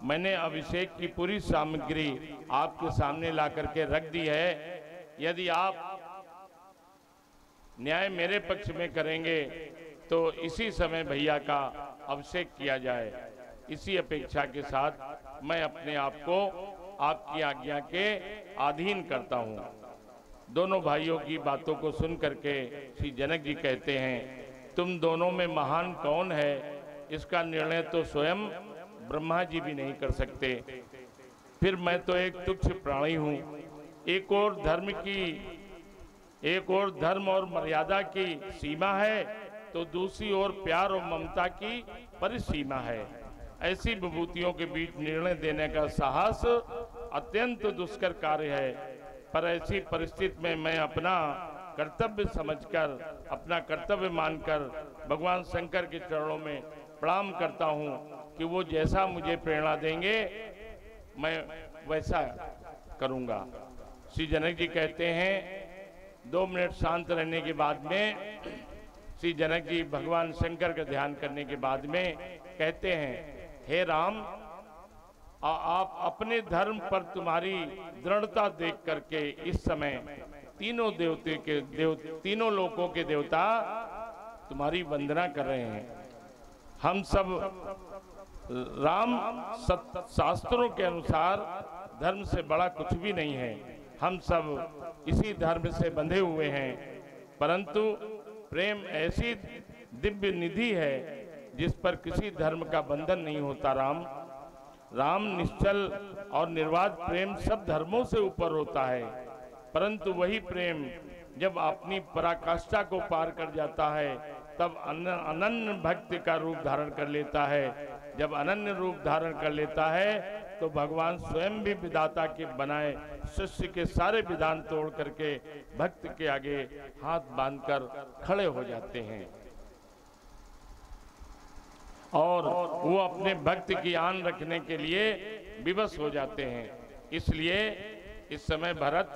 मैंने अभिषेक की पूरी सामग्री आपके सामने ला करके रख दी है। यदि आप न्याय मेरे पक्ष में करेंगे तो इसी समय भैया का अभिषेक किया जाए। इसी अपेक्षा के साथ मैं अपने आप को आपकी आज्ञा के अधीन करता हूँ। दोनों भाइयों की बातों को सुन करके श्री जनक जी कहते हैं, तुम दोनों में महान कौन है, इसका निर्णय तो स्वयं ब्रह्मा जी भी नहीं कर सकते। फिर मैं तो एक तुच्छ प्राणी हूँ। एक और धर्म और मर्यादा की सीमा है, तो दूसरी ओर प्यार और ममता की परिसीमा है। ऐसी विभूतियों के बीच निर्णय देने का साहस अत्यंत दुष्कर कार्य है। पर ऐसी परिस्थिति में मैं अपना कर्तव्य समझकर, अपना कर्तव्य मानकर भगवान शंकर के चरणों में प्रणाम करता हूँ कि वो जैसा मुझे प्रेरणा देंगे मैं वैसा करूँगा। श्री जनक जी कहते हैं, 2 मिनट शांत रहने के बाद में श्री जनक जी भगवान शंकर का ध्यान करने के बाद में कहते हैं, हे राम, आप अपने धर्म पर तुम्हारी दृढ़ता देख करके इस समय तीनों लोकों के देवता तुम्हारी वंदना कर रहे हैं। हम सब राम शास्त्रों के अनुसार धर्म से बड़ा कुछ भी नहीं है। हम सब इसी धर्म से बंधे हुए हैं, परंतु प्रेम ऐसी दिव्य निधि है जिस पर किसी धर्म का बंधन नहीं होता। राम निश्चल और निर्वाध प्रेम सब धर्मों से ऊपर होता है, परंतु वही प्रेम जब अपनी पराकाष्ठा को पार कर जाता है तब अनन्य भक्ति का रूप धारण कर लेता है। जब अनन्य रूप धारण कर लेता है तो भगवान स्वयं भी विधाता के बनाए शिष्य के सारे विधान तोड़ करके भक्त के आगे हाथ बांधकर खड़े हो जाते हैं और वो अपने भक्त की आन रखने के लिए विवश हो जाते हैं। इसलिए इस समय भरत,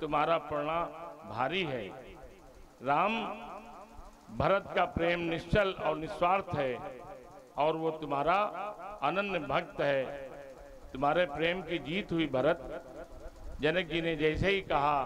तुम्हारा पड़ना भारी है। राम, भरत का प्रेम निश्चल और निस्वार्थ है और वो तुम्हारा अनन्य भक्त है। तुम्हारे प्रेम की जीत हुई भरत। जनक जी ने जैसे ही कहा